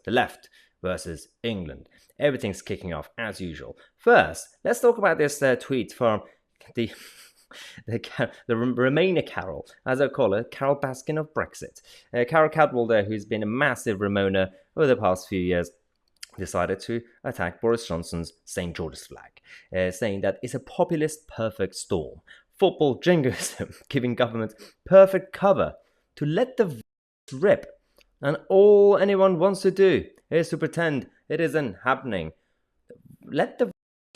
the left versus England. Everything's kicking off as usual. First, let's talk about this tweet from the the Remainer Carol, as I call her, Carol Baskin of Brexit. Carol Cadwalder, who's been a massive Remoaner over the past few years, decided to attack Boris Johnson's St. George's flag, saying that it's a populist perfect storm. Football jingoism, giving government perfect cover to let the rip. And all anyone wants to do is to pretend it isn't happening. Let the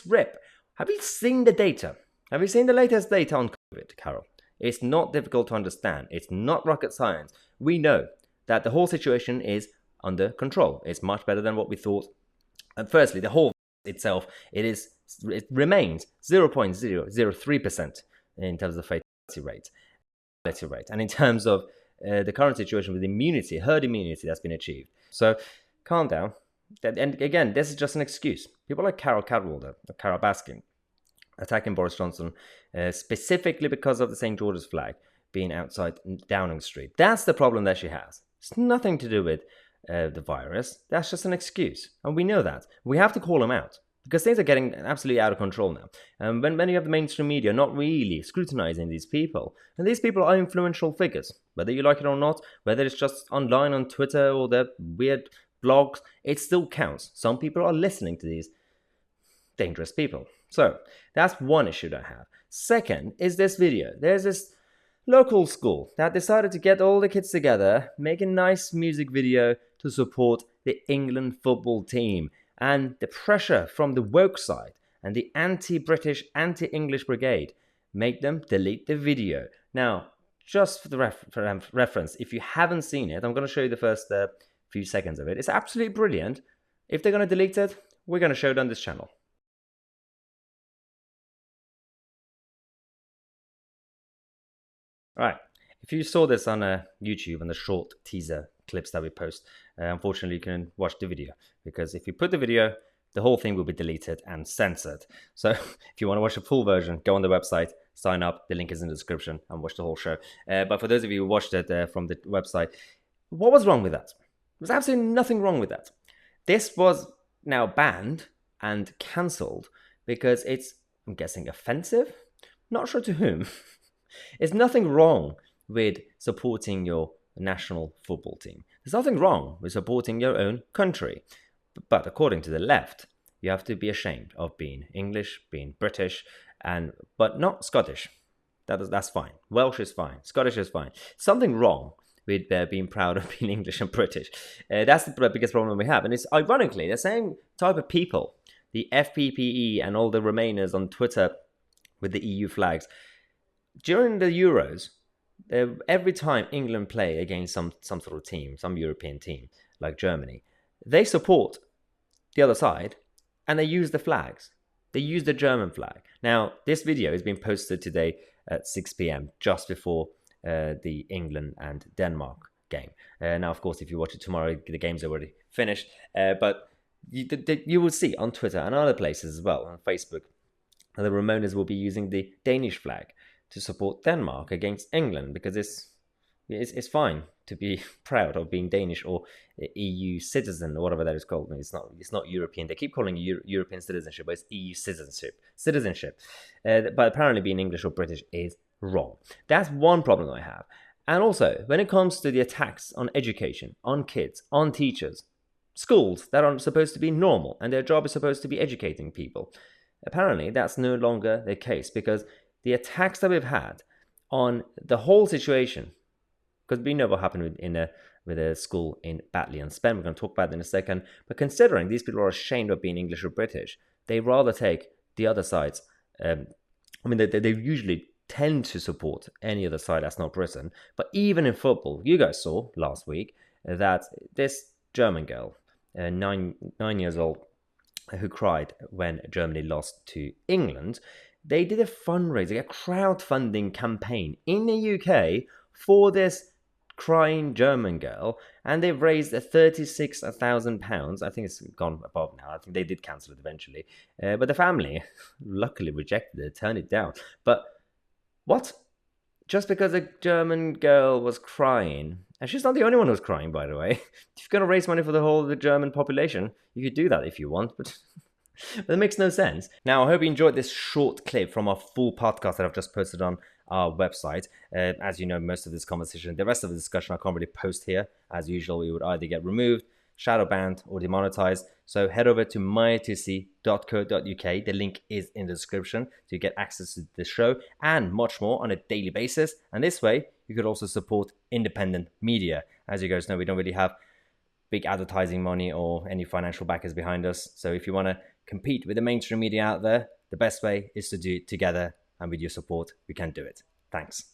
rip. Have you seen the data? Have you seen the latest data on COVID, Carol? It's not difficult to understand. It's not rocket science. We know that the whole situation is under control. It's much better than what we thought. And firstly, the whole itself, it remains 0.003% in terms of fatality rate. And in terms of the current situation with immunity, herd immunity that's been achieved. So calm down. And again, this is just an excuse. People like Carol Cadwalder, or Carol Baskin, attacking Boris Johnson specifically because of the St. George's flag being outside Downing Street. That's the problem that she has. It's nothing to do with the virus. That's just an excuse. And we know that. We have to call them out because things are getting absolutely out of control now. And when many of the mainstream media are not really scrutinizing these people, and these people are influential figures, whether you like it or not, whether it's just online on Twitter or their weird blogs, it still counts. Some people are listening to these dangerous people. So that's one issue that I have. Second is this video. There's this local school that decided to get all the kids together, make a nice music video to support the England football team. And the pressure from the woke side and the anti-British, anti-English brigade make them delete the video. Now, just for the reference, if you haven't seen it, I'm going to show you the first few seconds of it. It's absolutely brilliant. If they're going to delete it, we're going to show it on this channel. Right, if you saw this on YouTube and the short teaser clips that we post, unfortunately you can watch the video, because if you put the video, the whole thing will be deleted and censored. So if you want to watch the full version, go on the website, sign up, the link is in the description, and watch the whole show. But for those of you who watched it from the website, what was wrong with that? There's absolutely nothing wrong with that. This was now banned and cancelled because it's, I'm guessing, offensive? Not sure to whom. There's nothing wrong with supporting your national football team. There's nothing wrong with supporting your own country. But according to the left, you have to be ashamed of being English, being British, but not Scottish. That's fine. Welsh is fine. Scottish is fine. Something wrong with being proud of being English and British. That's the biggest problem we have. And it's ironically the same type of people, the FPPE and all the Remainers on Twitter with the EU flags. During the Euros, every time England play against some sort of team, some European team like Germany, they support the other side and they use the flags. They use the German flag. Now, this video is being posted today at 6 p.m. just before the England and Denmark game. Now, of course, if you watch it tomorrow, the game's already finished. But you will see on Twitter and other places as well, on Facebook, the Ramonas will be using the Danish flag to support Denmark against England, because it's fine to be proud of being Danish or EU citizen or whatever that is called. I mean, it's not European. They keep calling it European citizenship, but it's EU citizenship. But apparently being English or British is wrong. That's one problem I have. And also, when it comes to the attacks on education, on kids, on teachers, schools that are supposed to be normal and their job is supposed to be educating people, apparently that's no longer the case, because the attacks that we've had on the whole situation, because we know what happened with a school in Batley and Spen, we're going to talk about it in a second, but considering these people are ashamed of being English or British, they rather take the other sides. They usually tend to support any other side that's not Britain, but even in football, you guys saw last week that this German girl, 9 years old, who cried when Germany lost to England, they did a fundraising, a crowdfunding campaign in the UK for this crying German girl, and they've raised £36,000. I think it's gone above now. I think they did cancel it eventually. But the family luckily rejected it, turned it down. But what? Just because a German girl was crying, and she's not the only one who's crying, by the way. If you're going to raise money for the whole of the German population, you could do that if you want, but that makes no sense. Now, I hope you enjoyed this short clip from our full podcast that I've just posted on our website. As you know, most of this conversation, the rest of the discussion, I can't really post here. As usual, we would either get removed, shadow banned, or demonetized. So head over to mytousi.co.uk. The link is in the description to get access to the show and much more on a daily basis. And this way, you could also support independent media. As you guys know, we don't really have big advertising money or any financial backers behind us. So if you want to compete with the mainstream media out there, the best way is to do it together, and with your support, we can do it. Thanks.